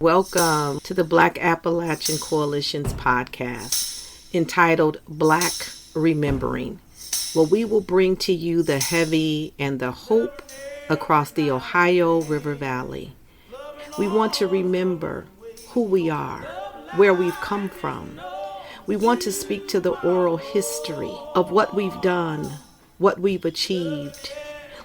Welcome to the Black Appalachian Coalition's podcast entitled Black Re-Membering, where we will bring to you the heavy and the hope across the Ohio River Valley. We want to remember who we are, where we've come from. We want to speak to the oral history of what we've done, what we've achieved.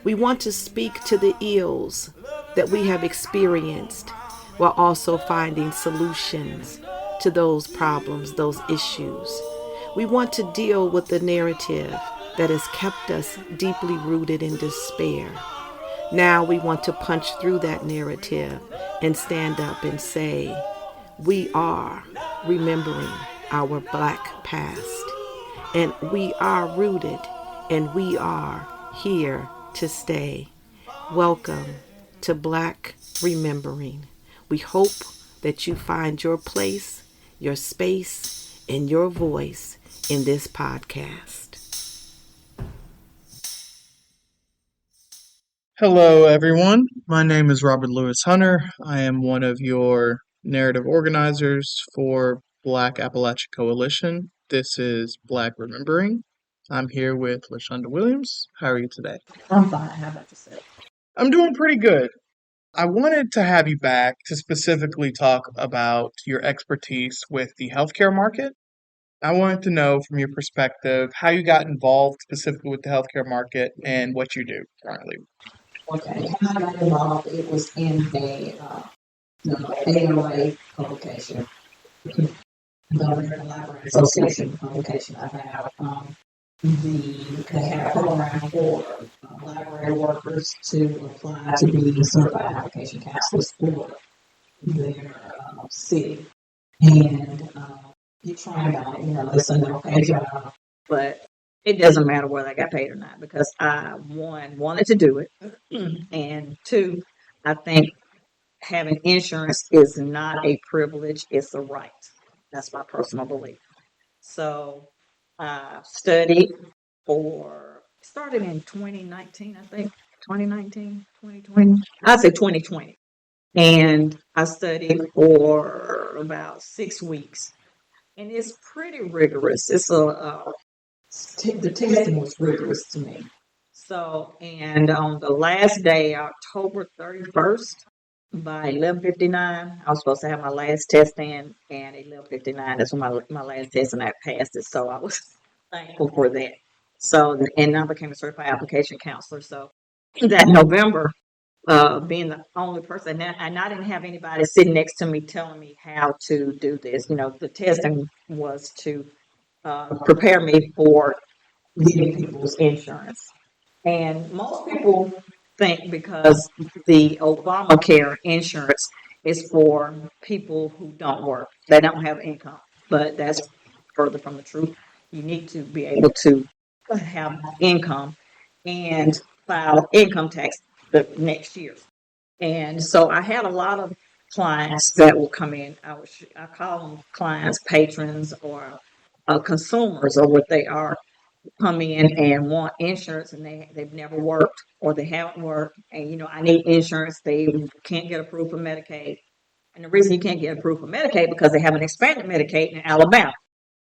We want to speak to the ills that we have experienced while also finding solutions to those problems, those issues. We want to deal with the narrative that has kept us deeply rooted in despair. Now we want to punch through that narrative and stand up and say, we are remembering our Black past, and we are rooted, and we are here to stay. Welcome to Black Remembering. We hope that you find your place, your space, and your voice in this podcast. Hello, everyone. My name is Robert Lewis Hunter. I am one of your narrative organizers for Black Appalachian Coalition. This is Black Remembering. I'm here with LaShunda Williams. How are you today? I'm fine. How about yourself? I'm doing pretty good. I wanted to have you back to specifically talk about your expertise with the healthcare market. I wanted to know from your perspective how you got involved specifically with the healthcare market and what you do currently. Okay. How I got involved, it was in ALA publication, the American Library Association publication I have. They have a program for library workers to apply to be certified application counselors for their city. And you try on it, they say they'll pay job, but it doesn't matter whether I got paid or not because I, one, wanted to do it, and two, I think having insurance is not a privilege, it's a right. That's my personal belief. So I studied started in 2019, I think, 2019, 2020. I'd say 2020. And I studied for about 6 weeks. And it's pretty rigorous. It's the testing was rigorous to me. So, and on the last day, October 31st, by 11:59, I was supposed to have my last test in, and 11:59, that's when my last test, and I passed it. So I was thankful for that. So, and I became a certified application counselor. So that November, being the only person, and I didn't have anybody sitting next to me telling me how to do this. The testing was to prepare me for getting people's insurance. And most people think because the Obamacare insurance is for people who don't work, they don't have income, but that's further from the truth. You need to be able to have income and file income tax the next year. And so I had a lot of clients that will come in. I call them clients, patrons, or consumers, or what they are, come in and want insurance, and they've never worked or they haven't worked, and I need insurance. They can't get approved for Medicaid, and the reason you can't get approved for Medicaid because they haven't expanded Medicaid in Alabama.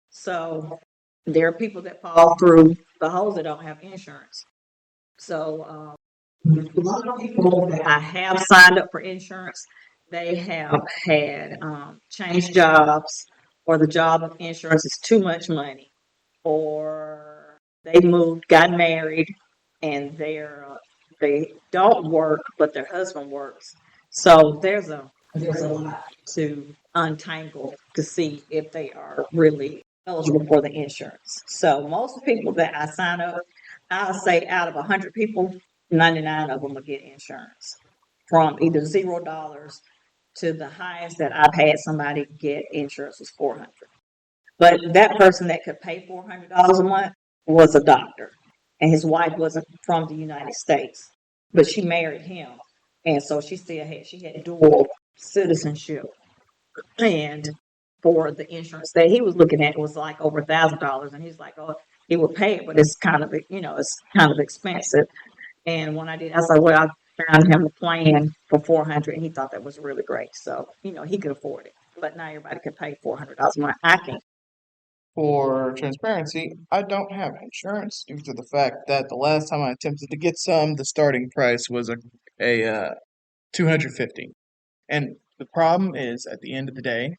So there are people that fall through the holes that don't have insurance. So a lot of people that I have signed up for insurance, they have had changed jobs, or the job of insurance is too much money, or they moved, got married, and they don't work, but their husband works. So there's a lot to untangle to see if they are really eligible for the insurance. So most people that I sign up, I'll say out of 100 people, 99 of them will get insurance, from either $0 to the highest that I've had somebody get insurance was $400. But that person that could pay $400 a month was a doctor, and his wife wasn't from the United States, but she married him, and so she had dual citizenship. And for the insurance that he was looking at, it was like over $1,000, and he's like, "Oh, he would pay it, but it's kind of expensive." And when I did, I said, "Well, found him a plan for 400, and he thought that was really great. So, he could afford it. But not everybody can pay $400 a month. I can't. For transparency, I don't have insurance due to the fact that the last time I attempted to get some, the starting price was a 250. And the problem is, at the end of the day,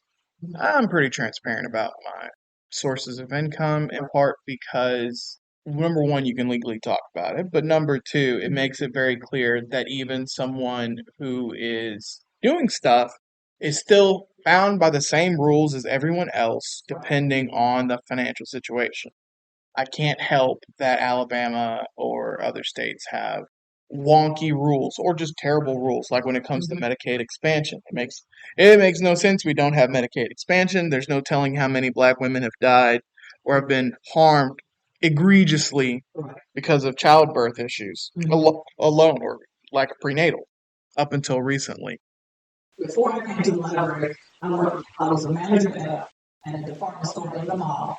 I'm pretty transparent about my sources of income, in part because number one, you can legally talk about it, but number two, it makes it very clear that even someone who is doing stuff is still bound by the same rules as everyone else, depending on the financial situation. I can't help that Alabama or other states have wonky rules or just terrible rules, like when it comes to Medicaid expansion. It makes no sense we don't have Medicaid expansion. There's no telling how many black women have died or have been harmed egregiously because of childbirth issues alone or lack of prenatal up until recently. Before I came to the library, I was a manager at a department store in the mall,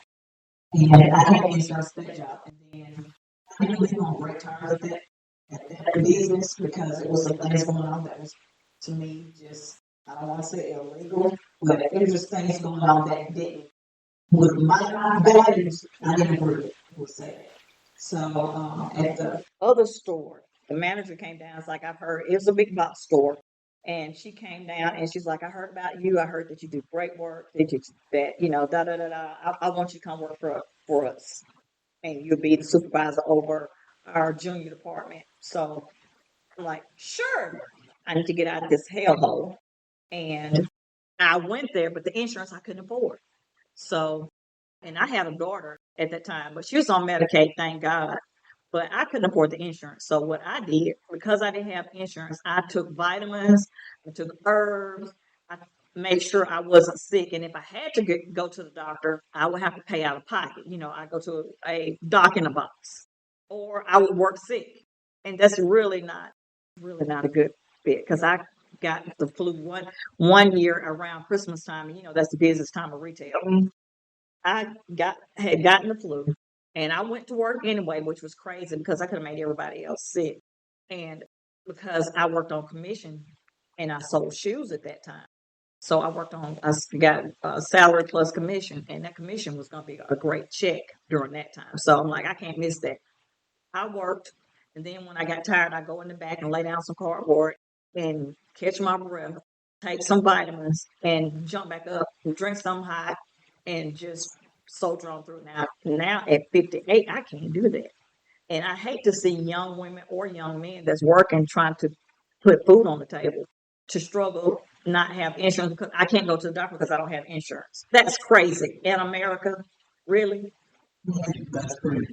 and I had insurance at that job. And then I didn't leave on great terms at that business because it was some things going on that was, to me, just, I don't want to say illegal, but it was just things going on that didn't, with my values, I didn't agree with, we'll say that. So at the other store, the manager came down. It's like, I've heard, it was a big box store. And she came down and she's like, I heard about you. I heard that you do great work. Da da da da. I want you to come work for us, and you'll be the supervisor over our junior department. So I'm like, sure. I need to get out of this hellhole, and I went there, but the insurance I couldn't afford. So, and I had a daughter at that time, but she was on Medicaid, thank God. But I couldn't afford the insurance. So what I did, because I didn't have insurance, I took vitamins, I took herbs, I made sure I wasn't sick. And if I had to go to the doctor, I would have to pay out of pocket. I go to a doc in a box, or I would work sick. And that's really not a good fit, because I got the flu one year around Christmas time. And that's the busiest time of retail. I had gotten the flu, and I went to work anyway, which was crazy because I could have made everybody else sick. And because I worked on commission and I sold shoes at that time. So I got salary plus commission, and that commission was going to be a great check during that time. So I'm like, I can't miss that. I worked, and then when I got tired, I go in the back and lay down some cardboard and catch my breath, take some vitamins, and jump back up and drink some hot and just soldier on through. Now at 58, I can't do that. And I hate to see young women or young men that's working, trying to put food on the table, to struggle, not have insurance, because I can't go to the doctor because I don't have insurance. That's crazy. In America, really? That's pretty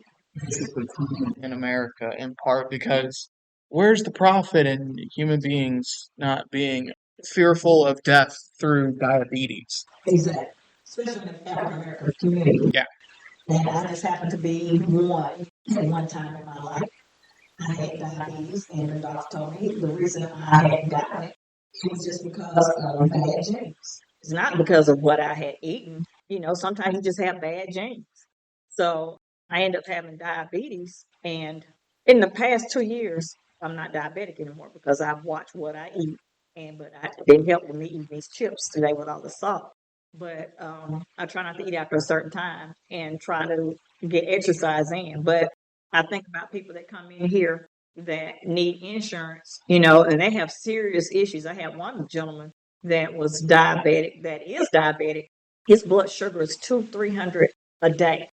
in America, in part because where's the profit in human beings not being fearful of death through diabetes? Exactly. Especially in the African American community. Yeah. And I just happened to be one at one time in my life. I had diabetes, and the doctor told me the reason I hadn't gotten it was just because of bad genes. It's not because of what I had eaten. Sometimes you just have bad genes. So I ended up having diabetes, and in the past 2 years, I'm not diabetic anymore because I've watched what I eat, but it didn't help with me eating these chips today with all the salt. But I try not to eat after a certain time and try to get exercise in. But I think about people that come in here that need insurance, and they have serious issues. I had one gentleman that was diabetic, that is diabetic. His blood sugar is 300 a day.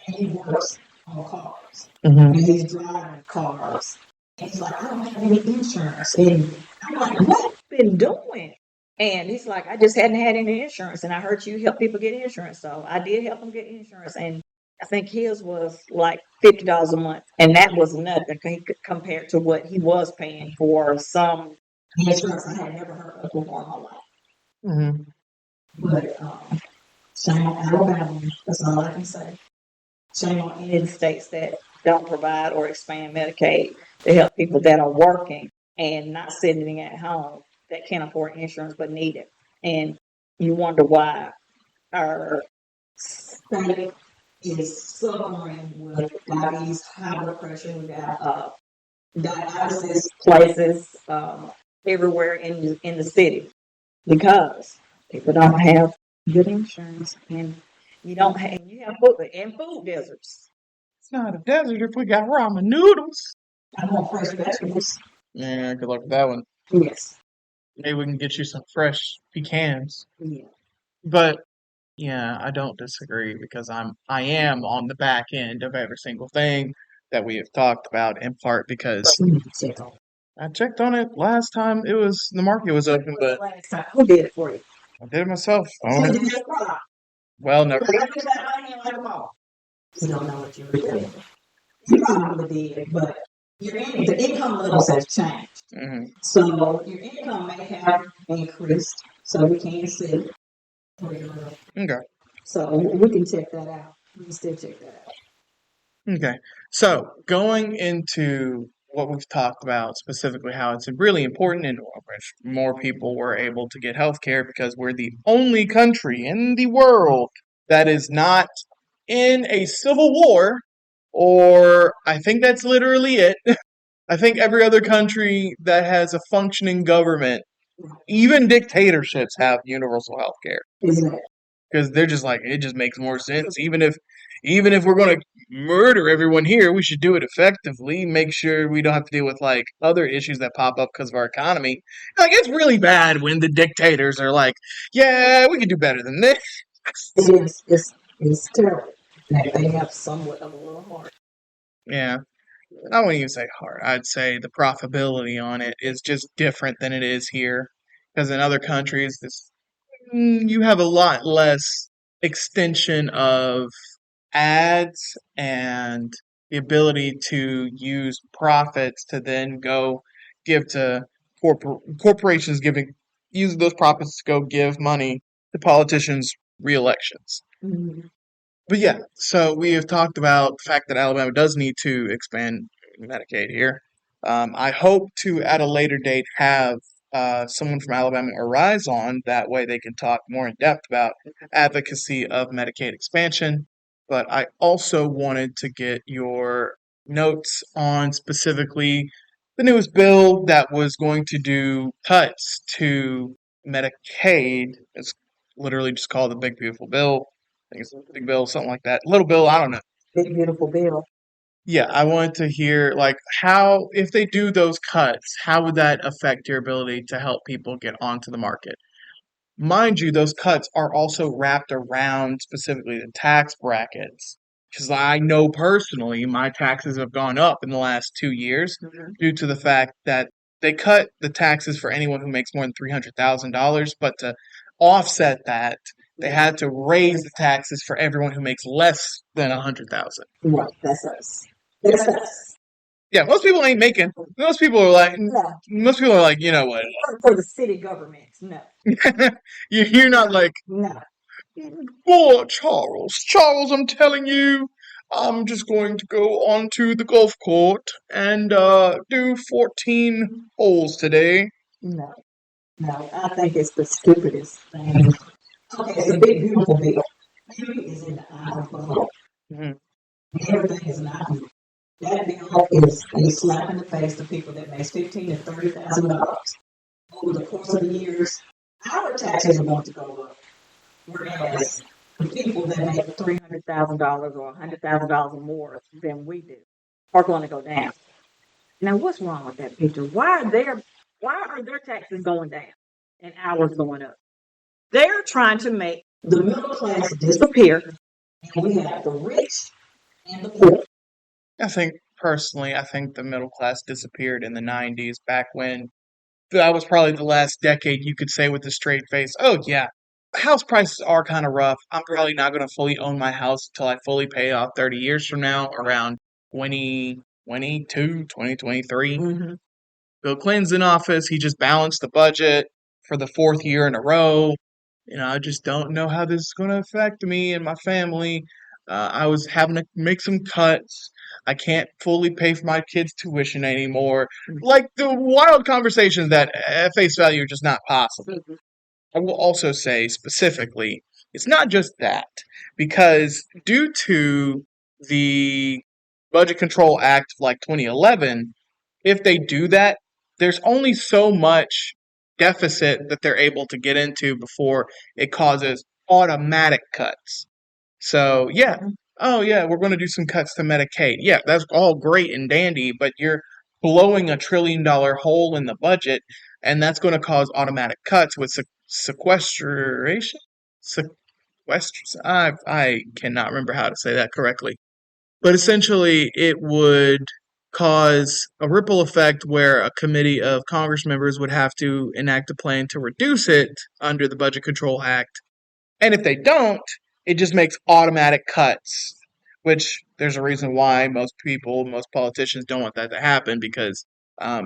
And he works on cars. And he's driving cars. And he's like, I don't have any insurance. And I'm like, what have you been doing? And he's like, I just hadn't had any insurance. And I heard you help people get insurance. So I did help him get insurance. And I think his was like $50 a month. And that was nothing compared to what he was paying for some insurance I had never heard of before in my life. Mm-hmm. But shame on Alabama. That's all I can say. Shame on any states that don't provide or expand Medicaid to help people that are working and not sitting at home that can't afford insurance but need it. And you wonder why our state is suffering with diabetes, high blood pressure. We got dialysis places everywhere in the city because people don't have good insurance and you have food deserts. It's not a desert if we got ramen noodles. I want fresh vegetables. Yeah, good luck with that one. Yes. Maybe we can get you some fresh pecans. Yeah. But yeah, I don't disagree because I am on the back end of every single thing that we have talked about, in part because I checked on it last time the market was open, but Who did it for you? I did it myself. So you just Well, never. You don't know what you were doing. You probably did, but the income levels have changed. Mhm. So your income may have increased. So we can see. Okay. So we can check that out. We can still check that out. Okay. So going into what we've talked about specifically, how it's really important and more people were able to get health care because we're the only country in the world that is not in a civil war, or I think that's literally it. I think every other country that has a functioning government, even dictatorships, have universal health care. Because they're just like, it just makes more sense. Even if we're going to murder everyone here, we should do it effectively. Make sure we don't have to deal with like other issues that pop up because of our economy. Like, it's really bad when the dictators are like, yeah, we can do better than this. It's terrible. They have somewhat of a little heart. Yeah. I wouldn't even say hard. I'd say the profitability on it is just different than it is here. Because in other countries, you have a lot less extension of ads and the ability to use profits to then go give to corporations, use those profits to go give money to politicians' re-elections. Mm-hmm. But yeah, so we have talked about the fact that Alabama does need to expand Medicaid here. I hope to, at a later date, have someone from Alabama arise on. That way they can talk more in depth about advocacy of Medicaid expansion. But I also wanted to get your notes on specifically the newest bill that was going to do cuts to Medicaid. It's literally just called the Big Beautiful Bill. I think it's a big bill, something like that. Little bill, I don't know. Big beautiful bill. Yeah, I wanted to hear like how, if they do those cuts, how would that affect your ability to help people get onto the market? Mind you, those cuts are also wrapped around specifically the tax brackets. Because I know personally my taxes have gone up in the last 2 years due to the fact that they cut the taxes for anyone who makes more than $300,000, but to offset that, they had to raise the taxes for everyone who makes less than 100,000. Right, that's us. That's us. Yeah, most people ain't making. Most people are like, you know what? For the city governments, no. You're not like, No. boy, Charles, I'm telling you, I'm just going to go onto the golf court and do 14 holes today. No. No, I think it's the stupidest thing. Okay, it's a big, beautiful bill. Beauty is in the eye of the beholder. Everything is not beautiful. That bill is a slap in the face to people that makes $15,000 to $30,000 over the course of the years. Our taxes are going to go up, whereas the people that make $300,000 or $100,000 more than we do are going to go down. Now, what's wrong with that picture? Why are their taxes going down and ours going up? They're trying to make the middle class disappear, and we have the rich and the poor. I think the middle class disappeared in the 90s, back when that was probably the last decade you could say with a straight face, oh yeah, house prices are kind of rough. I'm probably not going to fully own my house until I fully pay off 30 years from now, around 2022, 2023. Bill Clinton's in office. He just balanced the budget for the fourth year in a row. I just don't know how this is going to affect me and my family. I was having to make some cuts. I can't fully pay for my kids' tuition anymore. Like the wild conversations that at face value are just not possible. I will also say specifically, it's not just that, because due to the Budget Control Act of like 2011, if they do that, there's only so much deficit that they're able to get into before it causes automatic cuts. So, yeah, oh, yeah, we're going to do some cuts to Medicaid. Yeah, that's all great and dandy, but you're blowing $1 trillion hole in the budget, and that's going to cause automatic cuts with sequestration. I cannot remember how to say that correctly. But essentially, it would cause a ripple effect where a committee of Congress members would have to enact a plan to reduce it under the Budget Control Act. And if they don't, it just makes automatic cuts, which there's a reason why most people, most politicians don't want that to happen because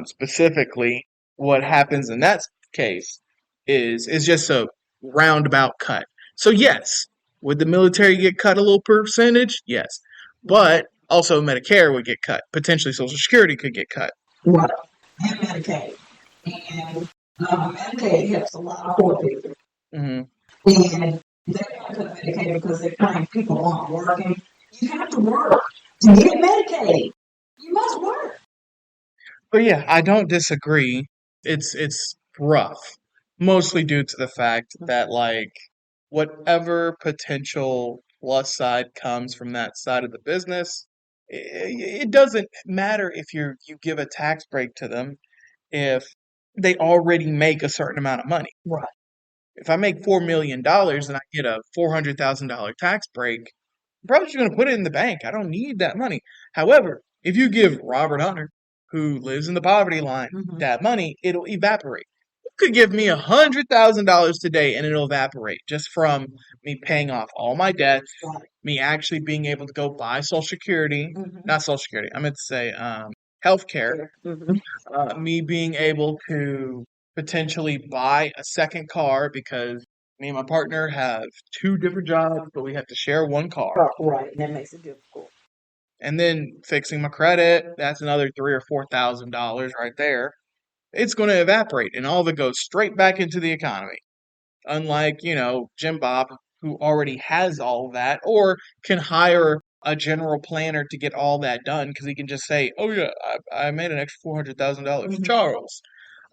specifically what happens in that case is just a roundabout cut. So yes, would the military get cut a little percentage? Yes. But also Medicare would get cut. Potentially Social Security could get cut. Right. And Medicaid. And Medicaid helps a lot of poor people. Mm-hmm. And they want to cut Medicaid because they claim people aren't working. You have to work to get Medicaid. You must work. But yeah, I don't disagree. It's rough, mostly due to the fact that like whatever potential plus side comes from that side of the business, it doesn't matter if you give a tax break to them if they already make a certain amount of money. Right. If I make $4 million and I get a $400,000 tax break, I'm probably just going to put it in the bank. I don't need that money. However, if you give Robert Hunter, who lives in the poverty line, that money, it'll evaporate. You could give me $100,000 today and it'll evaporate just from me paying off all my debts, me actually being able to go buy Social Security, not Social Security, I meant to say healthcare, me being able to potentially buy a second car because me and my partner have 2 different jobs, but we have to share one car. Right, and that makes it difficult. And then fixing my credit, that's another $3,000 or $4,000 right there. It's going to evaporate, and all of it goes straight back into the economy. Unlike, Jim Bob, who already has all of that, or can hire a general planner to get all that done because he can just say, "Oh yeah, I made an extra $400,000, Charles.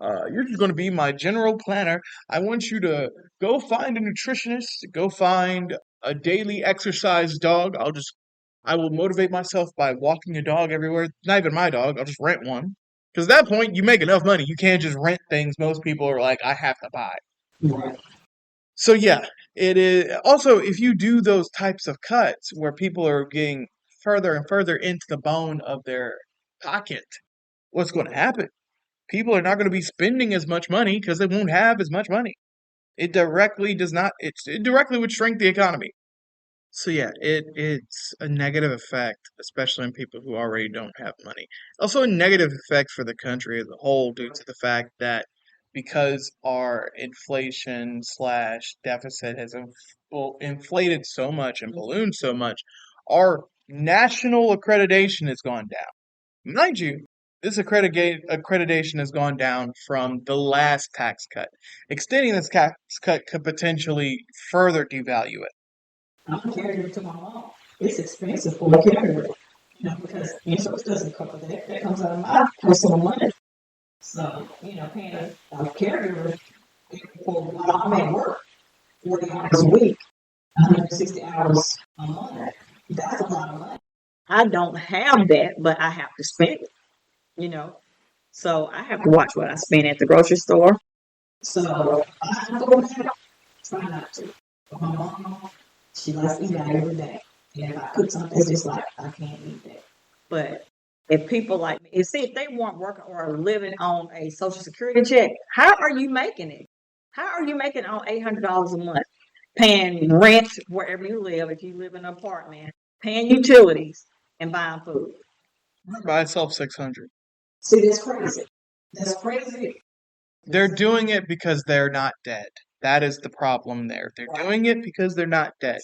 You're just going to be my general planner. I want you to go find a nutritionist, go find a daily exercise dog. I will motivate myself by walking a dog everywhere. Not even my dog. I'll just rent one. Because at that point, you make enough money. You can't just rent things most people are like, I have to buy. Right. So yeah, it is. Also, if you do those types of cuts where people are getting further and further into the bone of their pocket, what's going to happen? People are not going to be spending as much money because they won't have as much money. It directly does not. It directly would shrink the economy. So yeah, it's a negative effect, especially on people who already don't have money. Also a negative effect for the country as a whole due to the fact that because our inflation slash deficit has inflated so much and ballooned so much, our national accreditation has gone down. Mind you, this accreditation has gone down from the last tax cut. Extending this tax cut could potentially further devalue it. I'm a caregiver to my mom. It's expensive for a caregiver, because insurance doesn't cover that. That comes out of my personal money. So, paying a caregiver while I'm at work, 40 hours a week, 160 hours a month, that's a lot of money. I don't have that, but I have to spend it, So I have to watch what I spend at the grocery store. So I have to go down. Try not to. But my mom, she likes to eat out every day. And if I cook something, it's just like, I can't eat that. But if people like me, if they weren't working or living on a Social Security check, how are you making it? How are you making on $800 a month? Paying rent wherever you live, if you live in an apartment, paying utilities, and buying food. Buy itself 600. See, that's crazy. That's crazy. They're doing it because they're not dead. That is the problem there. They're doing it because they're not dead.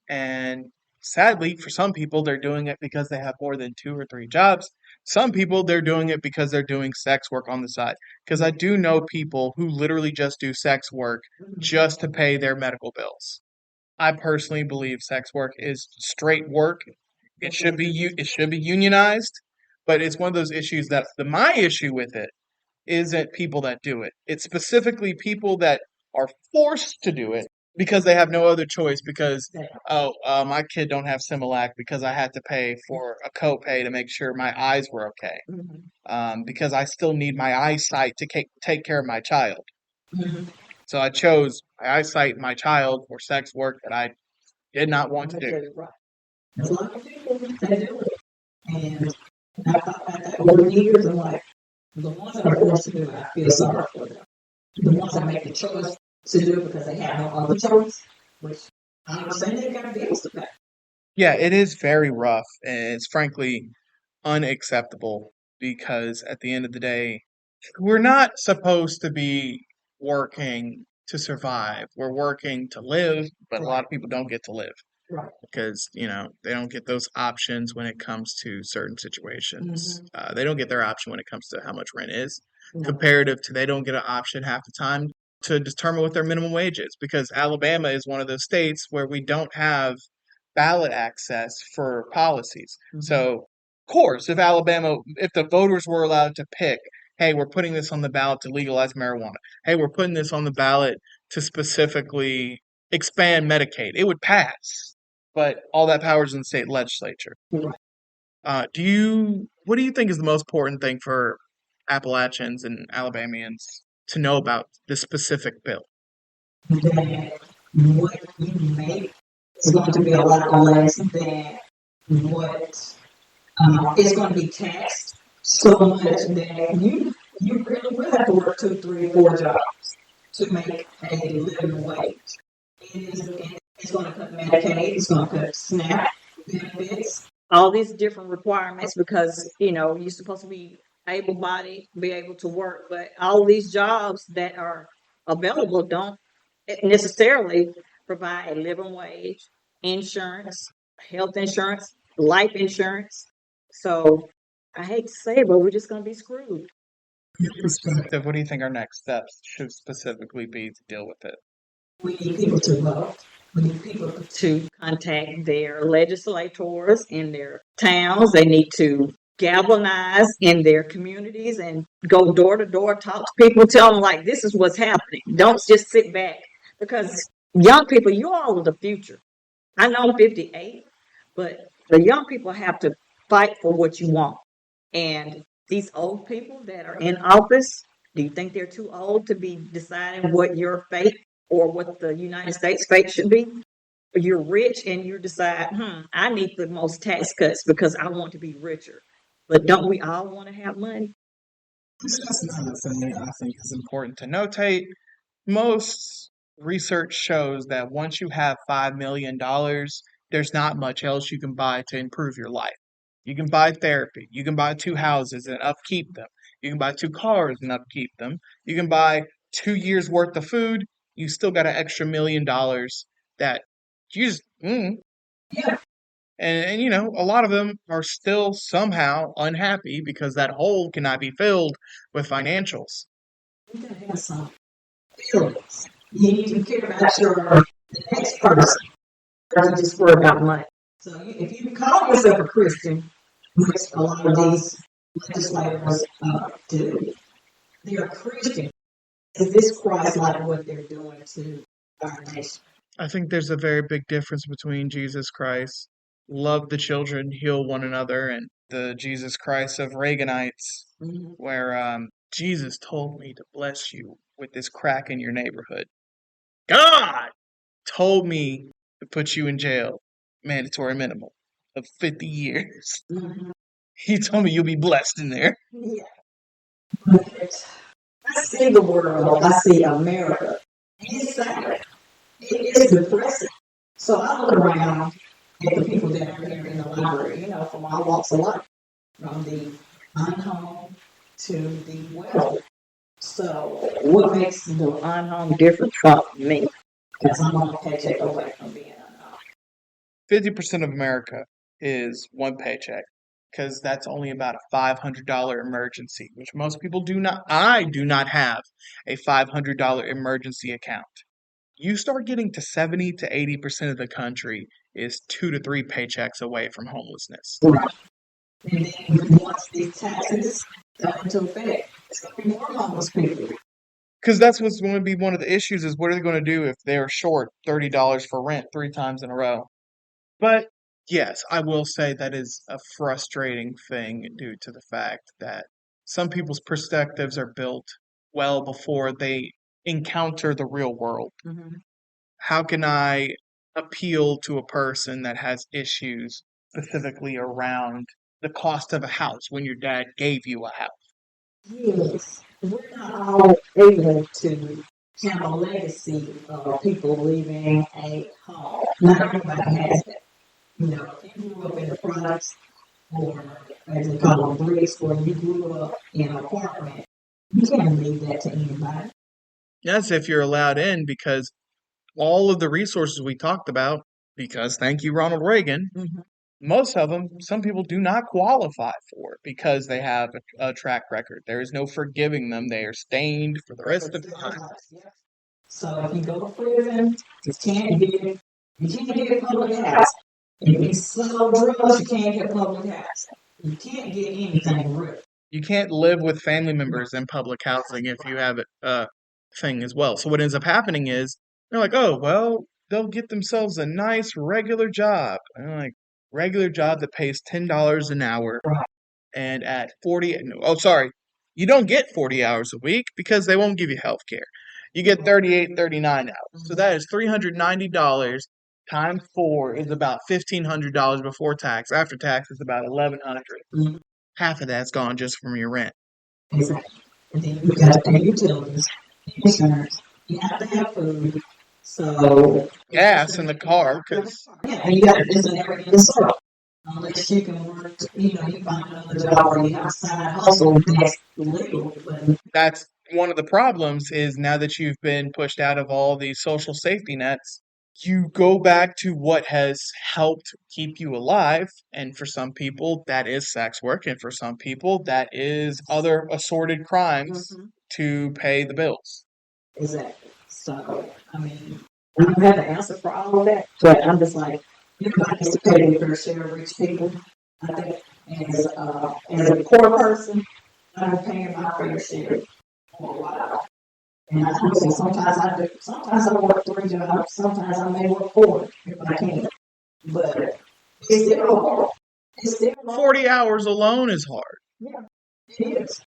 And sadly, for some people, they're doing it because they have more than 2 or 3 jobs. Some people, they're doing it because they're doing sex work on the side. Because I do know people who literally just do sex work just to pay their medical bills. I personally believe sex work is straight work. It should be unionized, But it's one of those issues that my issue with it isn't people that do it. It's specifically people that are forced to do it because they have no other choice because, my kid don't have Similac because I had to pay for a copay to make sure my eyes were okay. Because I still need my eyesight to take care of my child. So I chose my eyesight and my child for sex work that I did not want to do. There's a lot of people that do it. And I thought about that over the years. I'm like, the ones that are forced to do it, I feel sorry for them. The ones that make the choice to do it because they have no other choice, which I understand they've got bills to pay. Yeah, it is very rough, and it's frankly unacceptable because at the end of the day, we're not supposed to be working to survive. We're working to live, but a lot of people don't get to live Right. because, they don't get those options when it comes to certain situations. They don't get their option when it comes to how much rent is, comparative to they don't get an option half the time to determine what their minimum wage is because Alabama is one of those states where we don't have ballot access for policies. So, of course, if the voters were allowed to pick, hey, we're putting this on the ballot to legalize marijuana. Hey, we're putting this on the ballot to specifically expand Medicaid, it would pass. But all that power is in the state legislature. Right. What do you think is the most important thing for Appalachians and Alabamians to know about this specific bill? That what you make is going to be a lot less than what is going to be taxed so much that you really will have to work 2, 3, 4 jobs to make a living wage. It's going to cut Medicaid, it's going to cut SNAP benefits, all these different requirements because, you're supposed to be able-bodied, be able to work, but all these jobs that are available don't necessarily provide a living wage, insurance, health insurance, life insurance. So I hate to say it, but we're just going to be screwed. What do you think our next steps should specifically be to deal with it? We need people to vote. We need people to contact their legislators in their towns. They need to galvanize in their communities and go door to door, talk to people, tell them like this is what's happening. Don't just sit back because young people, you all are the future. I know I'm 58, but the young people have to fight for what you want. And these old people that are in office, do you think they're too old to be deciding what your fate or what the United States fate should be? You're rich and you decide, I need the most tax cuts because I want to be richer. But don't we all want to have money? That's another thing I think is important to notate. Most research shows that once you have $5 million, there's not much else you can buy to improve your life. You can buy therapy. You can buy 2 houses and upkeep them. You can buy 2 cars and upkeep them. You can buy 2 years worth of food. You still got an extra $1 million that you just, Yeah. And a lot of them are still somehow unhappy because that hole cannot be filled with financials. You gotta have some feelings. You need to care about the next person. Don't just worry about money. So if you call yourself a Christian, which a lot of these legislators do, they're Christian. Is this Christ like what they're doing to our nation? I think there's a very big difference between Jesus Christ, love the children, heal one another, and the Jesus Christ of Reaganites, where Jesus told me to bless you with this crack in your neighborhood. God told me to put you in jail, mandatory minimum of 50 years. He told me you'll be blessed in there. Yeah. I see the world, I see America. It's sad. It is depressing. So I look around at the people that are here in the library, from all walks of life, from the unhome to the well. So what makes the unhome different from me? Because I'm on a paycheck away from being unhome. 50% of America is one paycheck because that's only about a $500 emergency, which most people do not. I do not have a $500 emergency account. You start getting to 70 to 80% of the country is 2 to 3 paychecks away from homelessness. Right. And then once these taxes go into effect, it's going to be more homeless people. Because that's what's going to be one of the issues is what are they going to do if they're short $30 for rent 3 times in a row? But yes, I will say that is a frustrating thing due to the fact that some people's perspectives are built well before they encounter the real world. Mm-hmm. How can I appeal to a person that has issues specifically around the cost of a house when your dad gave you a house? Yes, we're not all able to have a legacy of people leaving a home. Not everybody has that. You know, if you grew up in the products, or as they call them, bricks, or you grew up in an apartment, you can't leave that to anybody. Yes, if you're allowed in, because all of the resources we talked about, because thank you, Ronald Reagan, Mm-hmm. most of them, some people do not qualify for it because they have a track record. There is no forgiving them. They are stained for the rest of time. So if you go to prison, you can't get public housing. If you sell drugs, you can't get public housing. You can't get anything real. You can't live with family members in public housing if you have a thing as well. So what ends up happening is they're like, oh, well, they'll get themselves a nice regular job. And I'm like, regular job that pays $10 an hour. Right. And at 40, oh, sorry, you don't get 40 hours a week because they won't give you health care. You get 38, 39 hours. So that is $390 times 4 is about $1,500 before tax. After tax is about $1,100. Mm-hmm. Half of that's gone just from your rent. Exactly. And then you got to pay utilities, insurance. You have to have food. So Gas in the car, because yeah, and you got to just never end up. Unless you can work, you find another job or you have a side hustle that's legal. But that's one of the problems is now that you've been pushed out of all these social safety nets, you go back to what has helped keep you alive. And for some people, that is sex work. And for some people, that is other assorted crimes to pay the bills. Exactly. So, I mean, I don't have the answer for all of that, but I'm just like, everybody has to pay their fair share of rich people. I think as a poor person, I'm paying my fair share for a while. And I say sometimes I do. Sometimes I work 3 jobs. Sometimes I may work 4 if I can. But it's still hard. It's still hard. 40 hours alone is hard. Yeah, it is.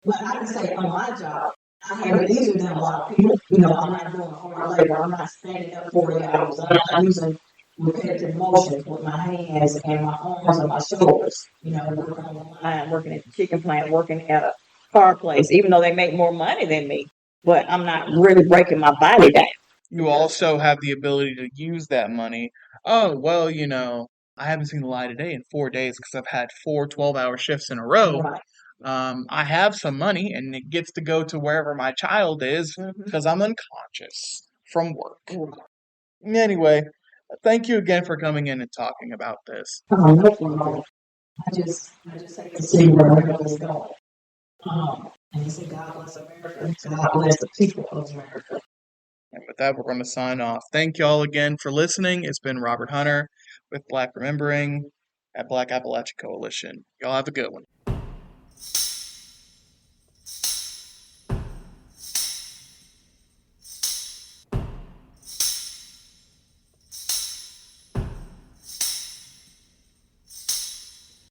But I can say on my job, I have it easier than a lot of people. I'm not doing hard labor. I'm not standing up 40 hours. I'm using repetitive motions with my hands and my arms and my shoulders. Working on the line, working at the chicken plant, working at a car place, even though they make more money than me. But I'm not really breaking my body down. You also have the ability to use that money. Oh, well, I haven't seen the light of day in 4 days because I've had 4 12-hour shifts in a row. Right. I have some money and it gets to go to wherever my child is because I'm unconscious from work. Anyway, thank you again for coming in and talking about this. Oh, no problem. I just hate to see where America is going. And you say, God bless America. God bless the people of America. And with that, we're going to sign off. Thank you all again for listening. It's been Robert Hunter with Black Re-Membering at Black Appalachian Coalition. Y'all have a good one.